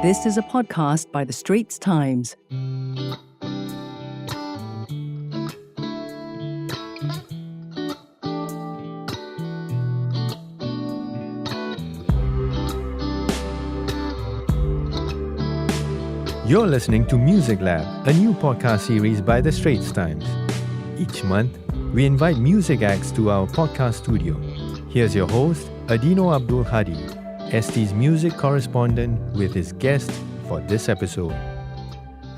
This is a podcast by the Straits Times. You're listening to Music Lab, a new podcast series by the Straits Times. Each month, we invite music acts to our podcast studio. Here's your host, Eddino Abdul Hadi, ST's music correspondent with his guest for this episode.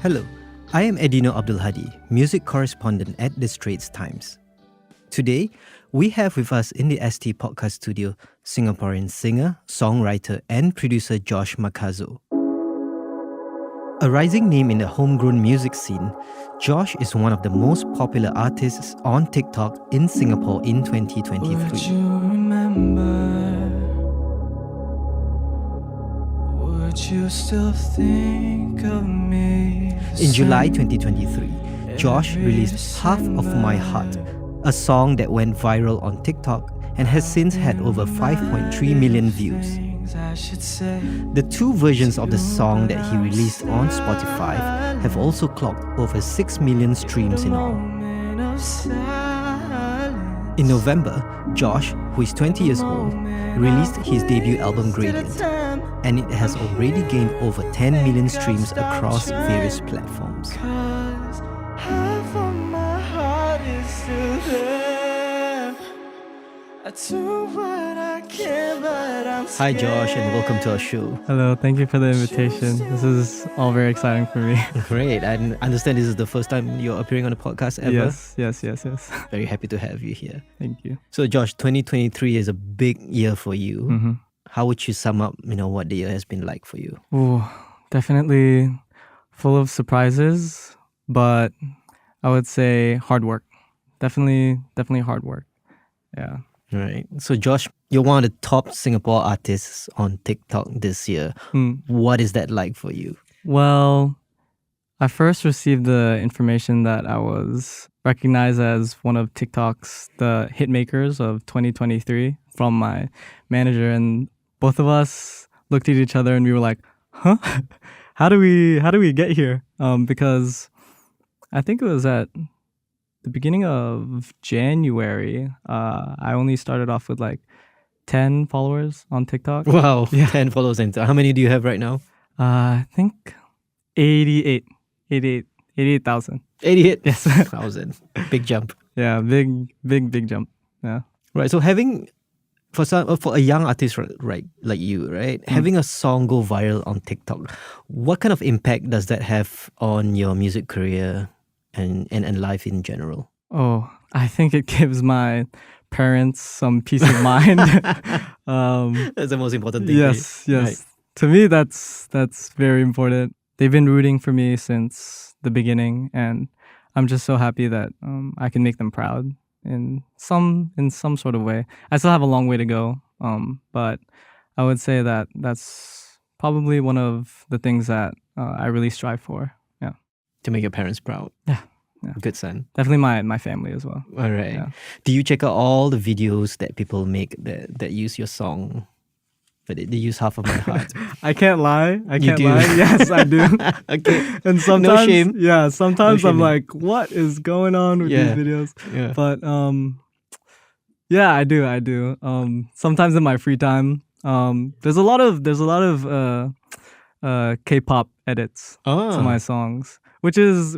Hello, I am Eddino Abdul Hadi, music correspondent at the Straits Times. Today, we have with us in the ST podcast studio Singaporean singer, songwriter, and producer Josh Makazo. A rising name in the homegrown music scene, Josh is one of the most popular artists on TikTok in Singapore in 2023. Would you remember? Would you still think of me? In July 2023, Josh released Half of My Heart, a song that went viral on TikTok and has since had over 5.3 million views. The two versions of the song that he released on Spotify have also clocked over 6 million streams in all. In November, Josh, who is 20 years old, released his debut album Gradient, and it has already gained over 10 million streams across various platforms. Hi Josh, and welcome to our show. Hello, thank you for the invitation. This is all very exciting for me. Great. I understand this is the first time you're appearing on a podcast ever. Yes. Very happy to have you here. Thank you. So Josh, 2023 is a big year for you. Mm-hmm. How would you sum up, what the year has been like for you? Ooh, definitely full of surprises, but I would say hard work. Definitely hard work. Yeah. Right. So Josh, you're one of the top Singapore artists on TikTok this year. What is that like for you? Well, I first received the information that I was recognized as one of TikTok's the hit makers of 2023 from my manager, and both of us looked at each other and we were like, "Huh? How do we get here?" Because I think it was at the beginning of January, I only started off with like 10 followers on TikTok. Wow, Yeah. 10 followers. And how many do you have right now? I think 88,000. 88,000. Big jump. Yeah, big jump. Yeah. Right. So for a young artist right like you, right? Having a song go viral on TikTok, what kind of impact does that have on your music career and life in general? Oh, I think it gives my parents some peace of mind. That's the most important thing. Yes. Right. To me, that's very important. They've been rooting for me since the beginning, and I'm just so happy that I can make them proud in some sort of way. I still have a long way to go, but I would say that that's probably one of the things that I really strive for. Yeah. To make your parents proud. Yeah. Good son. Definitely my family as well. All right. Yeah. Do you check out all the videos that people make that use your song? But they use Half of My Heart. I can't lie. You do? Yes, I do. Okay. And sometimes, No shame. Yeah, sometimes No I'm shaming. like, what is going on with Yeah. these videos? Yeah. But yeah, I do. Sometimes in my free time, there's a lot of K-pop edits to my songs, which is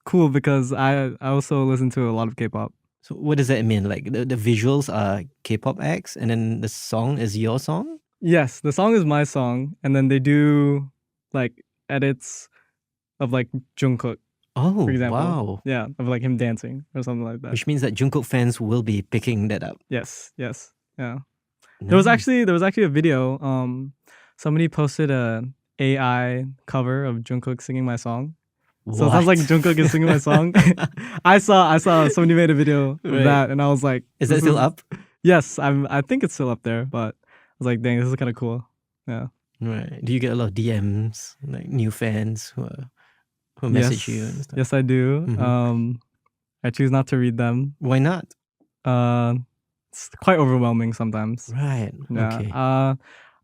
cool because I also listen to a lot of K-pop. So what does that mean? Like the visuals are K-pop acts and then the song is your song? Yes, the song is my song, and then they do like edits of like Jungkook, Oh, for example. wow. Yeah, of like him dancing or something like that. Which means that Jungkook fans will be picking that up. Yes. Yeah. There was actually a video. Somebody posted a AI cover of Jungkook singing my song. So it sounds like Jungkook is singing my song. I saw somebody made a video of Right. that, and I was like, Is that still up? Yes, I think it's still up there, but I was like, dang, this is kind of cool. Yeah. Right. Do you get a lot of DMs, like new fans who message you and stuff? Yes, I do. Mhm. I choose not to read them. Why not? It's quite overwhelming sometimes. Right. Yeah. Okay.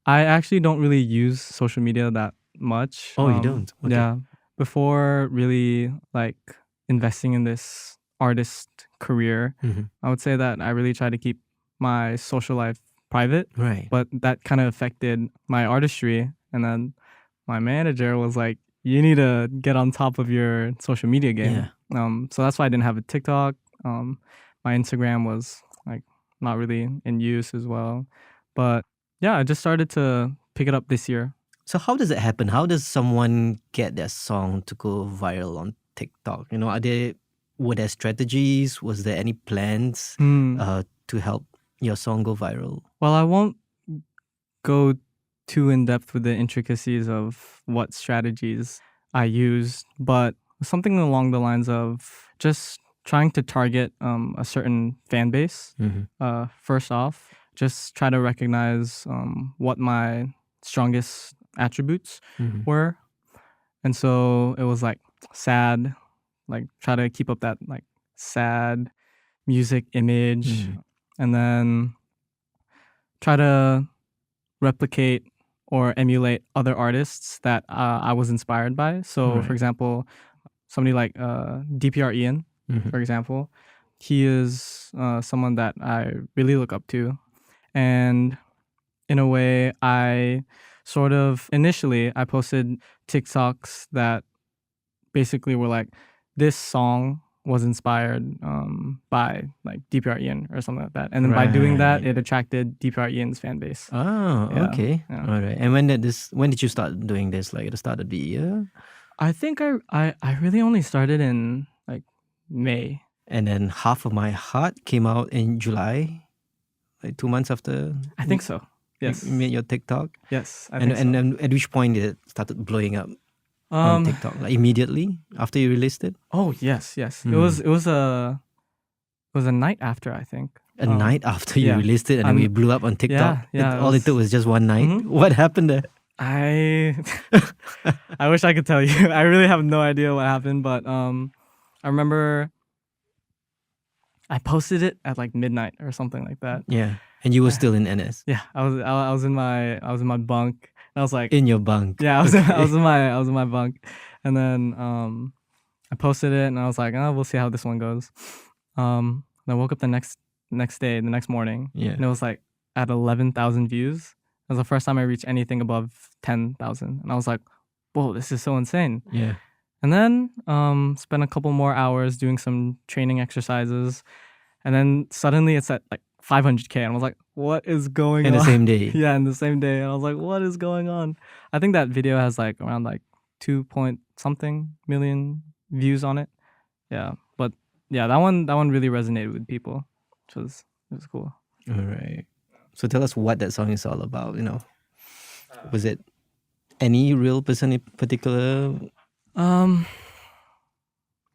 I actually don't really use social media that much. Oh, you don't? Okay. Yeah. Before really like investing in this artist career, I would say that I really try to keep my social life private, Right. but that kind of affected my artistry. And then my manager was like, you need to get on top of your social media game. So that's why I didn't have a TikTok. My Instagram was like not really in use as well. But yeah, I just started to pick it up this year. So how does it happen? How does someone get their song to go viral on TikTok? You know, were there strategies? Was there any plans to help your song go viral? Well, I won't go too in depth with the intricacies of what strategies I used, but something along the lines of just trying to target a certain fan base. First off, just try to recognize what my strongest attributes were. And so it was like sad, like try to keep up that like sad music image, and then try to replicate or emulate other artists that I was inspired by. So for example, somebody like DPR Ian, for example, he is someone that I really look up to. And in a way, initially I posted TikToks that basically were like, this song was inspired by like DPR Ian or something like that. And then by doing that, it attracted DPR Ian's fan base. Oh, Yeah, okay. yeah. All right. And when did you start doing this? Like at the start of the year? I think I really only started in like May. And then Half of My Heart came out in July, like 2 months after I think so. Yes. you made your TikTok. Yes. I And think so. then at which point did it started blowing up on TikTok? Like immediately after you released it? Oh yes. It was a night after, I think. A night after you released it, and then we blew up on TikTok. yeah, All it took was just one night. What happened there? I wish I could tell you. I really have no idea what happened, but I remember I posted it at like midnight or something like that. Yeah, and you were still in NS. Yeah, I was in my bunk. And I was like In your bunk. Yeah, I was in my bunk, and then I posted it, and I was like, oh, we'll see how this one goes. And I woke up the next morning, and it was like at 11,000 views. It was the first time I reached anything above 10,000, and I was like, whoa, this is so insane. Yeah. And then spent a couple more hours doing some training exercises, and then suddenly it's at like 500K, and I was like, what is going on? In the same day. Yeah, in the same day. And I was like, what is going on? I think that video has like around like 2-point-something million views on it. Yeah. But yeah, that one really resonated with people, which was cool. All right. So tell us what that song is all about, you know. Was it any real person in particular?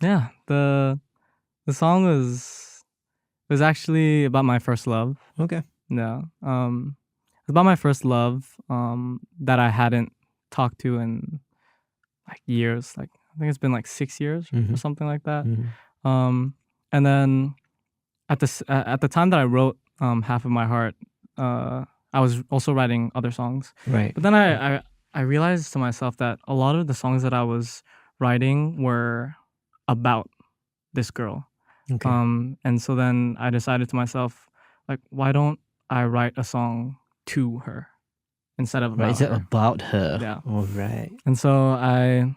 Yeah, the song was actually about my first love. Okay. Yeah. It's about my first love that I hadn't talked to in like years. Like I think it's been like 6 years or something like that. And then at the time that I wrote Half of My Heart, I was also writing other songs. Right. But then I realized to myself that a lot of the songs that I was writing were about this girl. Okay. And so then I decided to myself, like, why don't I write a song to her instead of about Is it her? about her? Yeah. All right. And so I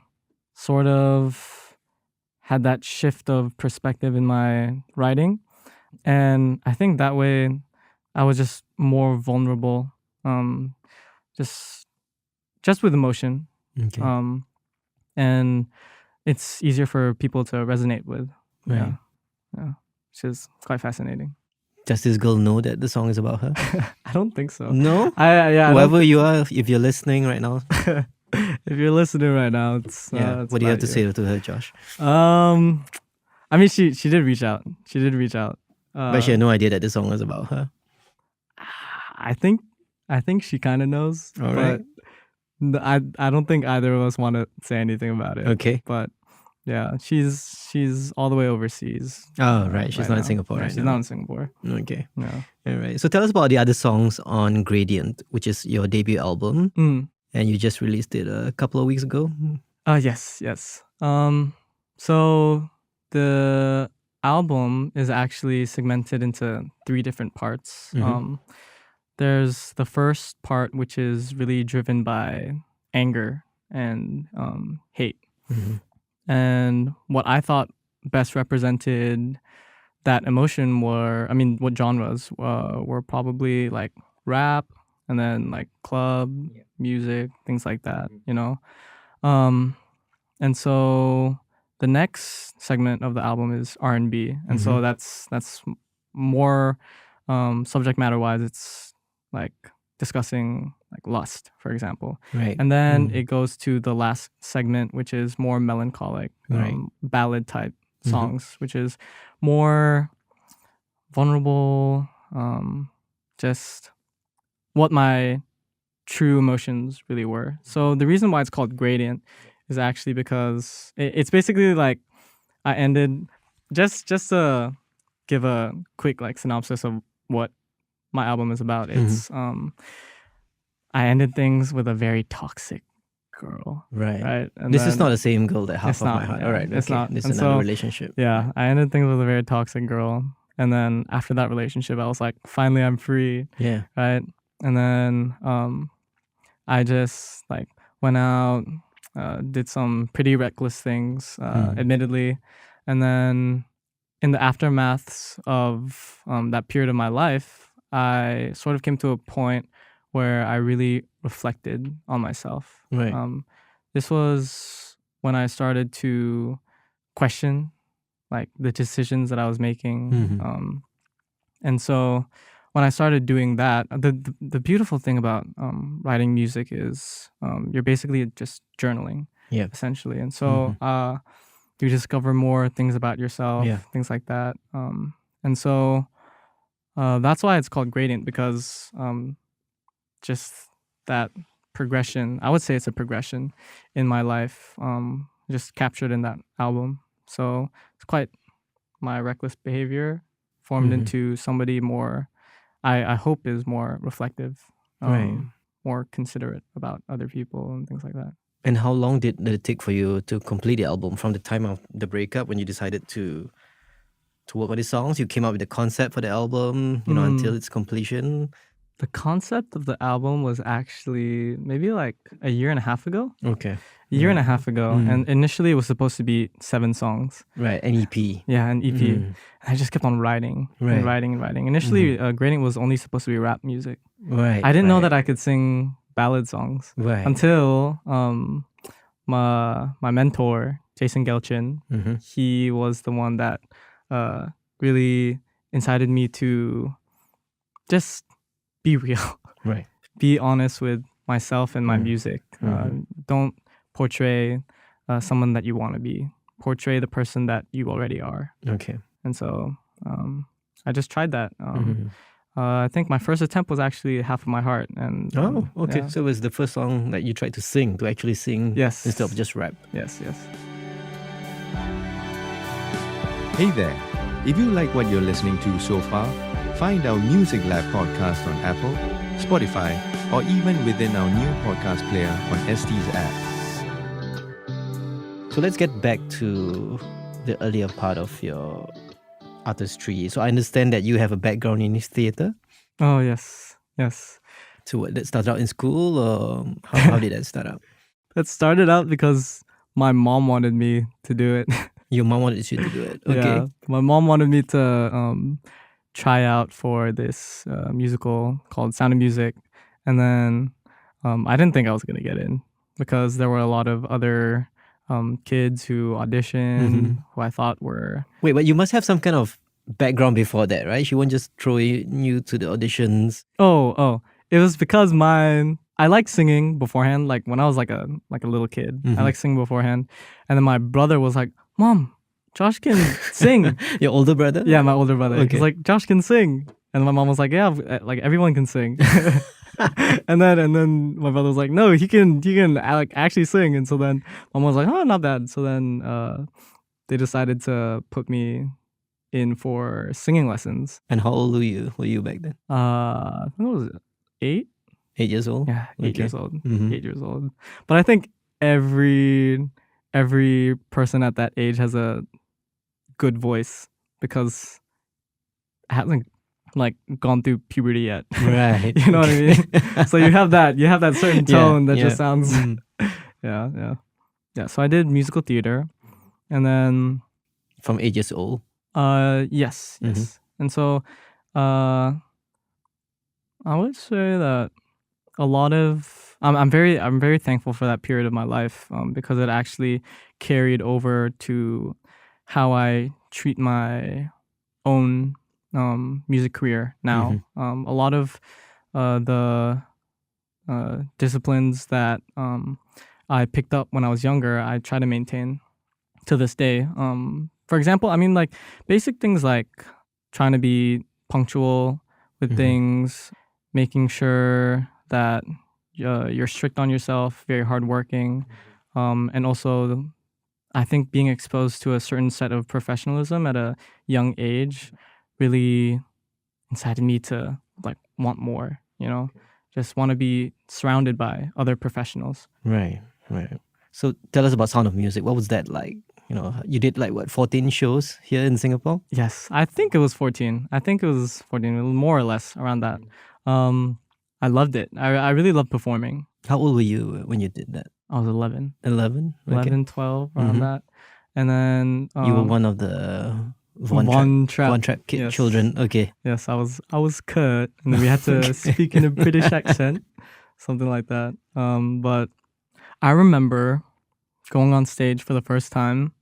sort of had that shift of perspective in my writing. And I think that way I was just more vulnerable, just with emotion. Okay. And it's easier for people to resonate with. Right. Yeah. Which is quite fascinating. Does this girl know that the song is about her? I don't think so. No? I Whoever you are, if you're listening right now. If you're listening right now, it's it's what do you have about to say to her, Josh? I mean, she did reach out. She did reach out. But she had no idea that the song was about her. I think she kind of knows. All right. But I don't think either of us want to say anything about it. Okay. But yeah, she's all the way overseas. Oh, right. She's not in now. Singapore Yeah, right she's now. not in Singapore. Okay. Yeah. All right. So tell us about the other songs on Gradient, which is your debut album. and you just released it a couple of weeks ago. Yes. So the album is actually segmented into 3 different parts. There's the first part, which is really driven by anger and hate. And what I thought best represented that emotion what genres were probably like rap and then like club music, things like that, you know? And so the next segment of the album is R&B. And so that's more subject matter wise, it's like discussing like lust, for example. Right. And then it goes to the last segment, which is more melancholic, ballad type songs, which is more vulnerable, just what my true emotions really were. So the reason why it's called Gradient is actually because it's basically like I ended, just to give a quick like synopsis of what my album is about. It's I ended things with a very toxic girl. Right. And this is then- not the same girl that half It's of my not, heart. yeah, All right. it's not. This And is another so- relationship. Yeah, I ended things with a very toxic girl. And then after that relationship, I was like, finally I'm free. Yeah. Right. And then I just like went out, did some pretty reckless things, admittedly. And then in the aftermaths of that period of my life, I sort of came to a point where I really reflected on myself. Right. This was when I started to question like the decisions that I was making. And so when I started doing that, the beautiful thing about writing music is you're basically just journaling, essentially. And so you discover more things about yourself, things like that. And so that's why it's called Gradient, because just that progression, I would say it's a progression in my life, just captured in that album. So it's quite my reckless behavior formed into somebody more, I hope is more reflective, more considerate about other people and things like that. And how long did it take for you to complete the album from the time of the breakup when you decided to work on the songs? You came up with the concept for the album, until its completion. The concept of the album was actually maybe like a year and a half ago. Okay. A year and a half ago. And initially it was supposed to be 7 songs. Right, an EP. Yeah, an EP. And I just kept on writing and writing. Initially, Gradient was only supposed to be rap music. Right. I didn't know that I could sing ballad songs until my mentor, Jason Gelchin, he was the one that really incited me to just be real. Right. Be honest with myself and my music. Don't portray someone that you want to be. Portray the person that you already are. Okay. And so I just tried that. I think my first attempt was actually Half of My Heart. And okay. yeah. So it was the first song that you tried to sing, to actually sing instead of just rap. Yes. Hey there. If you like what you're listening to so far, find our Music Lab podcast on Apple, Spotify, or even within our new podcast player on ST's app. So let's get back to the earlier part of your artistry. So I understand that you have a background in theatre. Oh, yes. So what, that started out in school, or how did that start out? It started out because my mom wanted me to do it. Your mom wanted you to do it. Okay. Yeah, my mom wanted me to try out for this musical called Sound of Music. And then I didn't think I was going to get in because there were a lot of other kids who auditioned who I thought were... Wait, but you must have some kind of background before that, right? She won't just throw you to the auditions. Oh. It was because I liked singing beforehand. Like when I was like a little kid, I liked singing beforehand. And then my brother was like, "Mom, Josh can sing." Your older brother? Yeah, my older brother. Okay. He's like, "Josh can sing." And my mom was like, "Yeah, like everyone can sing." and then my brother was like, "No, he can like actually sing." And so then mom was like, "Oh, not bad." So then they decided to put me in for singing lessons. And how old were you back then? I think it was 8. 8 years old? Yeah, 8 Okay. years old. Mhm. 8 years old. But I think every person at that age has a good voice because it hasn't like gone through puberty yet. Right. You know what I mean? So you have that certain tone that just sounds Mm. yeah. So I did musical theater, and then From 8 years old. yes. And so I would say that a lot of I'm very thankful for that period of my life because it actually carried over to how I treat my own music career now. A lot of the disciplines that I picked up when I was younger, I try to maintain to this day. For example, I mean, like basic things like trying to be punctual with things, making sure that you're strict on yourself, very hardworking, and also I think being exposed to a certain set of professionalism at a young age really incited me to like want more, just want to be surrounded by other professionals. Right. So tell us about Sound of Music. What was that like? You did like what, 14 shows here in Singapore? Yes, I think it was 14. More or less around that. I loved it. I really loved performing. How old were you when you did that? I was 11. 11? 11, 12, around that. And then You were one of the Von Trapp Trapp children. Okay. Yes, I was Kurt, and then we had to speak in a British accent, something like that. But I remember going on stage for the first time,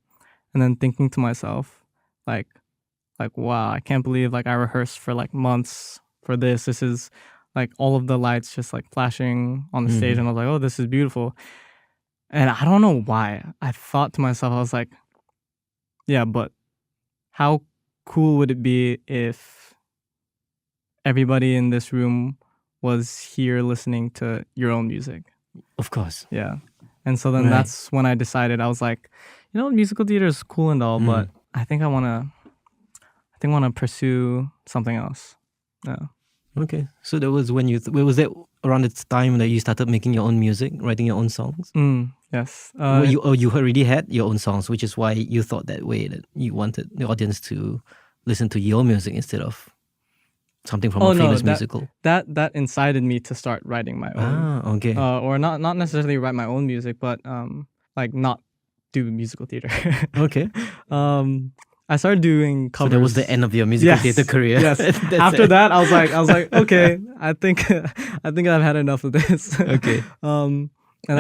and then thinking to myself, like, wow, I can't believe like I rehearsed for like months for this. This is like all of the lights just like flashing on the stage, and I was like, oh, this is beautiful. And I don't know why. I thought to myself, I was like, yeah, but how cool would it be if everybody in this room was here listening to your own music? Of course. Yeah. And so then that's when I decided, I was like, musical theater is cool and all, but I think I want to pursue something else. Yeah. Okay. So that was when was that around the time that you started making your own music, writing your own songs? Yes. You already had your own songs, which is why you thought that way, that you wanted the audience to listen to your music instead of something from a famous musical. That incited me to start writing my own. Ah, okay. Or not necessarily write my own music, but like not do musical theater. Okay. I stared doing covers. So that was the end of your musical theater career. Yes. After that, I was like, okay, I think I've had enough of this. Okay. And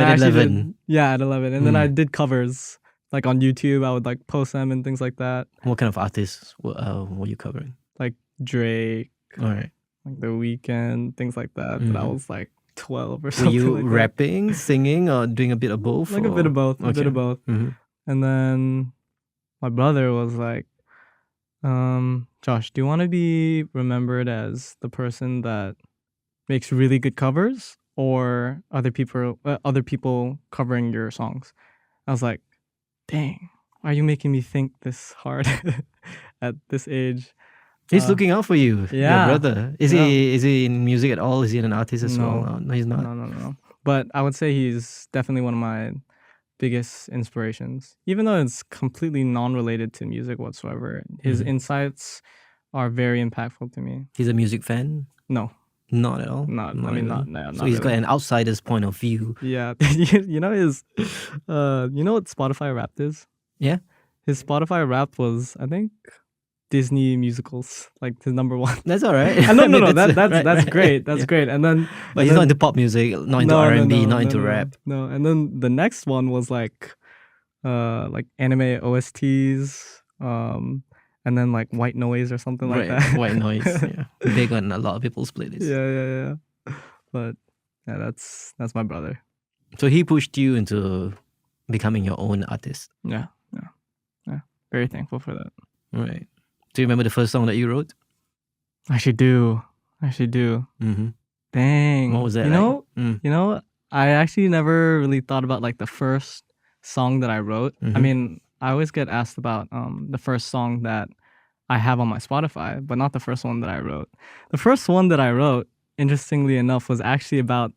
at 11. At 11, and then I did covers like on YouTube. I would like post them and things like that. What kind of artists were you covering? Like Drake, All right. like The Weeknd, things like that. But I was like 12 or Were something. you like rapping, singing, or doing a bit of both? that. Like a bit of both. A bit of both. Mhm. And then my brother was like, Josh, do you want to be remembered as the person that makes really good covers, or other people covering your songs? I was like, dang, why are you making me think this hard at this age? He's looking out for you, yeah. your brother. Is he in music at all? Is he an artist as No. well? No, he's not. No. But I would say he's definitely one of my biggest inspirations. Even though it's completely non-related to music whatsoever, his insights are very impactful to me. He's a music fan? No. Not at all? Not So he's got really. an outsider's point of view. Yeah. You know what Spotify Wrapped is? Yeah? His Spotify Wrapped was, I think, Disney musicals, like his number one. That's all right. No. That's right. great. That's great. And then, But he's not into pop music, not into R&B, not into rap. No. And then the next one was like anime OSTs, and then like White Noise or something like that. White Noise. Yeah. Big on a lot of people's playlists. Yeah. But yeah, that's my brother. So he pushed you into becoming your own artist. Yeah. Very thankful for that. Right. Do you remember the first song that you wrote? I actually do. Mm-hmm. Dang. What was that? You know, I actually never really thought about like the first song that I wrote. I mean, I always get asked about the first song that I have on my Spotify, but not the first one that I wrote. The first one that I wrote interestingly enough, was actually about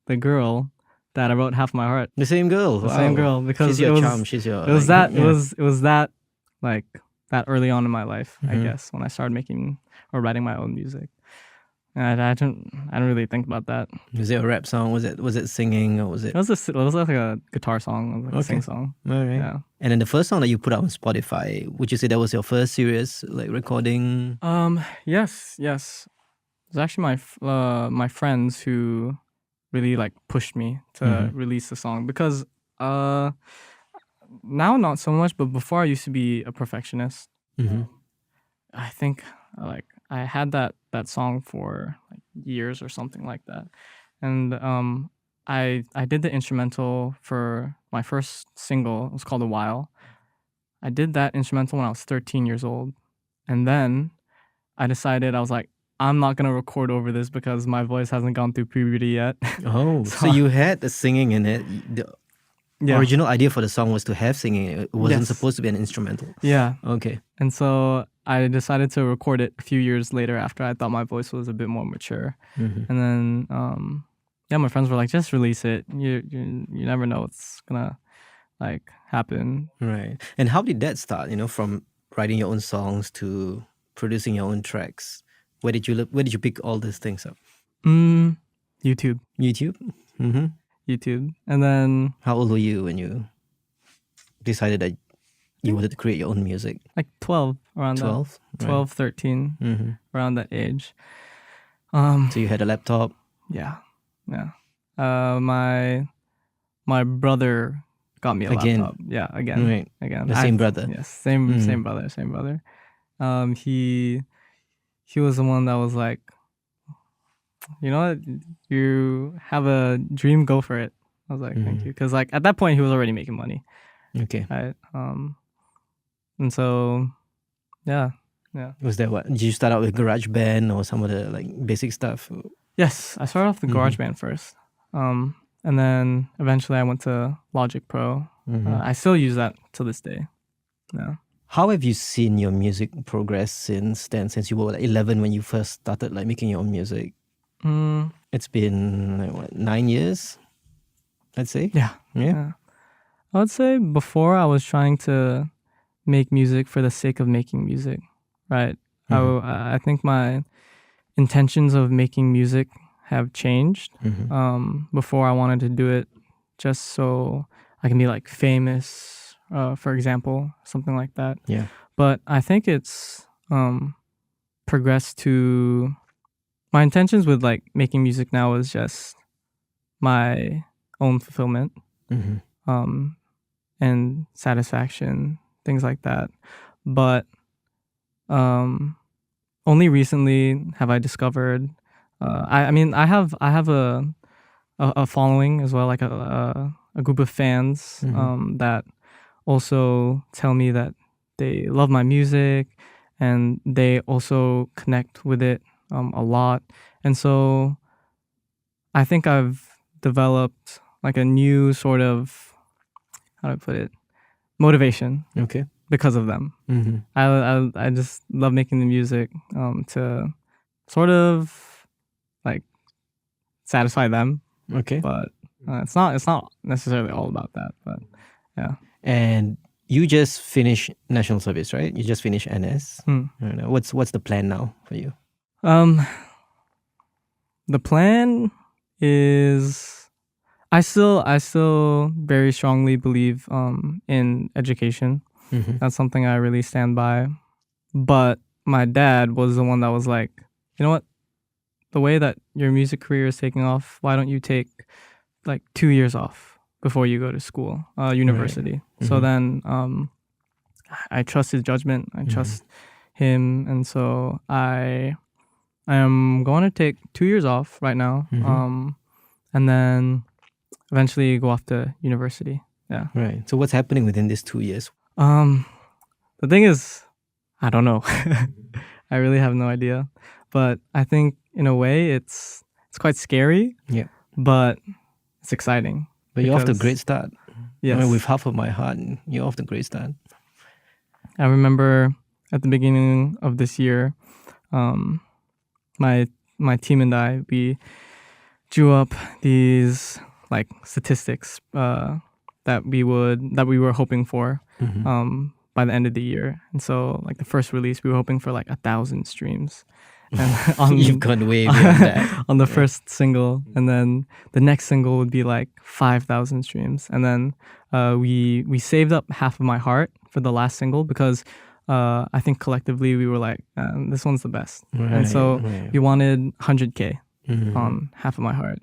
the girl that I wrote Half My Heart. The same girl. The same girl, because she's your it was charm. She's your. it was like, that yeah. it was that like that early on in my life, I Mhm. guess, when I started making or writing my own music. And I don't really think about that. Was it a rap song? Was it singing, or was it? It was like a guitar song, like a sing song. All right. Yeah. And then the first song that you put out on Spotify, would you say that was your first serious like recording? Yes. It was actually my friends who really like pushed me to release the song, because now not so much, but before I used to be a perfectionist. Mm-hmm. I think like I had that song for like years or something like that, and I did the instrumental for my first single. It was called A While. I did that instrumental when I was 13 years old, and then I decided, I was like, I'm not gonna record over this because my voice hasn't gone through puberty yet. Oh, so you had the singing in it. The Yeah. original idea for the song was to have singing. It wasn't Yes. supposed to be an instrumental. Yeah. Okay. And so I decided to record it a few years later after I thought my voice was a bit more mature. Mm-hmm. And then, my friends were like, just release it. You never know what's gonna like happen. Right. And how did that start? From writing your own songs to producing your own tracks. Where did you pick all these things up? YouTube. YouTube. Mm-hmm. YouTube. And then How old were you when you decided that you wanted to create your own music? like 12, around 12? that. 12, 13, Mm-hmm. around that age. So you had a laptop. Yeah. My brother got me a Again? laptop. Yeah, again. Right. Again. The same brother? Yes, same brother. He was the one that was like, you know what, you have a dream, go for it. I was like, thank you. Because like at that point he was already making money. Okay. Right? And so yeah. Was that what? Did you start out with GarageBand or some of the like basic stuff? Yes, I started off the GarageBand first. And then eventually I went to Logic Pro. I still use that to this day. Yeah. How have you seen your music progress since then? Since you were like 11 when you first started like making your own music? It's been like, what, 9 years, I'd say. Yeah. Yeah. I would say before I was trying to make music for the sake of making music, right? I think my intentions of making music have changed. Before I wanted to do it just so I can be like famous, for example, something like that. Yeah. But I think it's progressed to my intentions with like making music now is just my own fulfillment, and satisfaction, things like that. But only recently have I discovered. I mean, I have a following as well, like a group of fans that also tell me that they love my music and they also connect with it a lot. And so I think I've developed like a new sort of, how do I put it, motivation Okay. because of them. I just love making the music to sort of like satisfy them, Okay. but it's not necessarily all about that. But yeah. And you just finished national service, right? You just finished NS. I don't know. What's the plan now for you? The plan is I still very strongly believe in education. That's something I really stand by. But my dad was the one that was like, you know what? The way that your music career is taking off, why don't you take like 2 years off before you go to school, university? Right. So then I trust his judgment. I trust him. And so I am going to take 2 years off right now. And then eventually go off to university. Yeah. Right. So what's happening within these 2 years? The thing is, I don't know. I really have no idea. But I think in a way it's quite scary. Yeah. But it's exciting. But you're off to a great start. Yes. I mean, with half of my heart, you're off to a great start. I remember at the beginning of this year, my my team and I, we drew up these like statistics that we were hoping for by the end of the year. And so like the first release, we were hoping for like 1,000 streams. And You've gone way beyond that. on the first single, and then the next single would be like 5,000 streams. And then we saved up Half of My Heart for the last single because I think collectively we were like, this one's the best. And so we wanted 100K on Half of My Heart.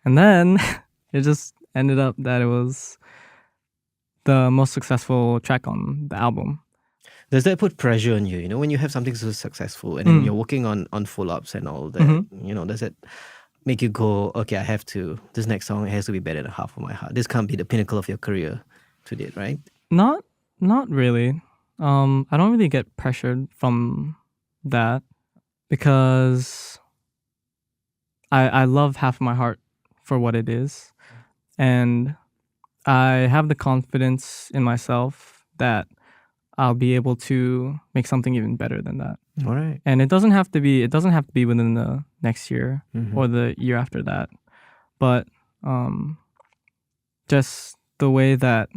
And then it just ended up that it was the most successful track on the album. Does that put pressure on you? You know, when you have something so successful and then you're working on follow-ups and all that, you know, does it make you go, okay, I have to, this next song has to be better than Half of My Heart. This can't be the pinnacle of your career to date, right? Not really. I don't really get pressured from that because I love Half of My Heart for what it is. And I have the confidence in myself that I'll be able to make something even better than that. All right. And it doesn't have to be within the next year or the year after that. But just the way that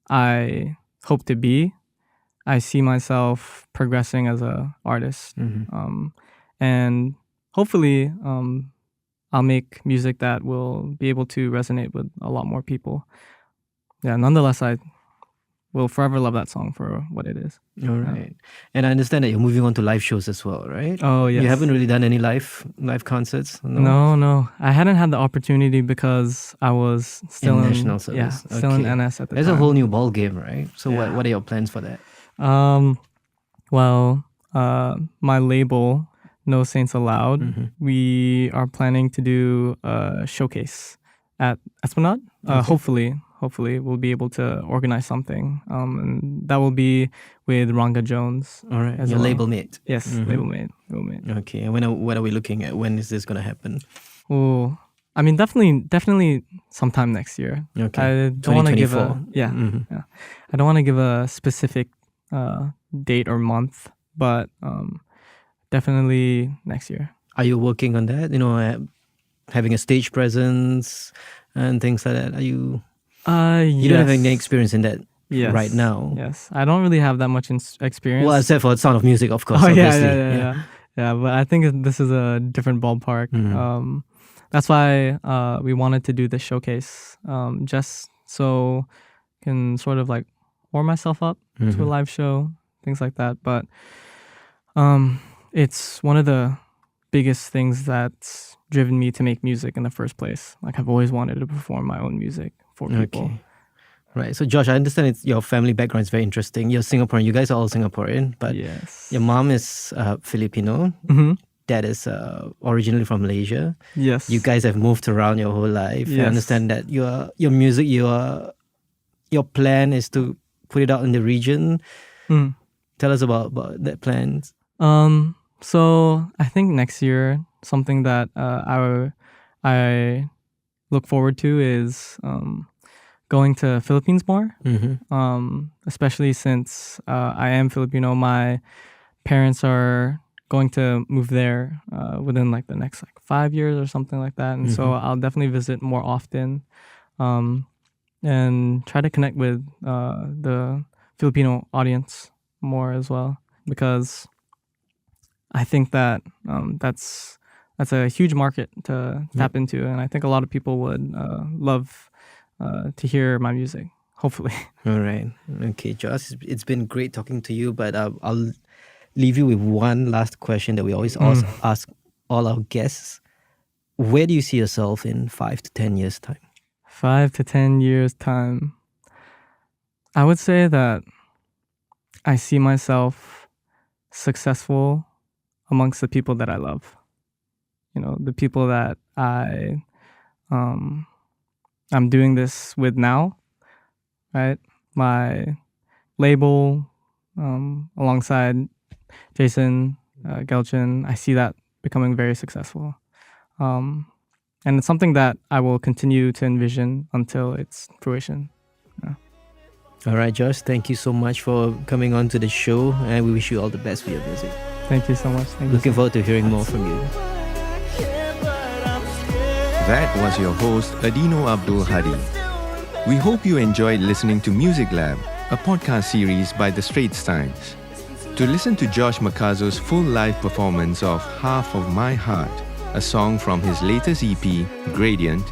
I hope to be, I see myself progressing as an artist. And hopefully I'll make music that will be able to resonate with a lot more people. Yeah, nonetheless, I will forever love that song for what it is. All right. And I understand that you're moving on to live shows as well, right? Oh, yes. You haven't really done any live concerts? No. I hadn't had the opportunity because I was still in national service. Yeah, still in NS at the There's time. a whole new ball game, right? So what are your plans for that? My label, No Saints Allowed, we are planning to do a showcase at Esplanade. Hopefully we'll be able to organize something. And that will be with Ranga Jones. All right. As Your well. label mate. Yes, label mate. Okay. And what are we looking at? When is this going to happen? Oh, I mean, definitely sometime next year. Okay. I don't want to give 2024. I don't want to give a specific date or month, but definitely next year. Are you working on that? You know, having a stage presence and things like that. Are you? You don't have any experience in that right now. Yes, I don't really have that much experience. Well, except for Sound of Music, of course. Oh obviously. Yeah. But I think this is a different ballpark. That's why we wanted to do this showcase, just so I can sort of like warm myself up to a live show, things like that. But it's one of the biggest things that's driven me to make music in the first place. Like I've always wanted to perform my own music for people. Okay. Right. So Josh, I understand your family background is very interesting. You're Singaporean. You guys are all Singaporean, but Yes. your mom is Filipino. Dad is originally from Malaysia. Yes. You guys have moved around your whole life. I Yes. understand that your music, your plan is to put it out in the region. Tell us about that plan. So I think next year, something that I look forward to is going to Philippines more. Especially since I am Filipino. My parents are going to move there within like the next 5 years or something like that, and so I'll definitely visit more often and try to connect with the Filipino audience more as well, because I think that that's a huge market to tap into, and I think a lot of people would love to hear my music, hopefully. All right. Okay, Josh, it's been great talking to you, but I'll leave you with one last question that we always ask all our guests. Where do you see yourself in 5 to 10 years' time? 5 to 10 years' time. I would say that I see myself successful amongst the people that I love. You know, the people that I'm doing this with now, right? My label, alongside Jason Gelchin, I see that becoming very successful. And it's something that I will continue to envision until its fruition. Yeah. All right, Josh, thank you so much for coming on to the show, and we wish you all the best for your music. Thank you so much. Looking forward to hearing more from you. That was your host, Eddino Abdul Hadi. We hope you enjoyed listening to Music Lab, a podcast series by the Straits Times. To listen to Josh Makazo's full live performance of Half of My Heart, a song from his latest EP, Gradient,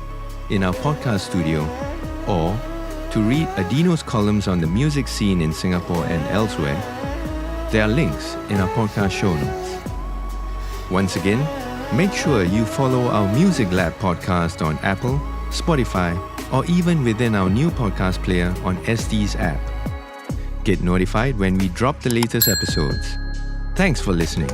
in our podcast studio, or to read Eddino's columns on the music scene in Singapore and elsewhere, there are links in our podcast show notes. Once again, make sure you follow our Music Lab podcast on Apple, Spotify, or even within our new podcast player on ST's app. Get notified when we drop the latest episodes. Thanks for listening.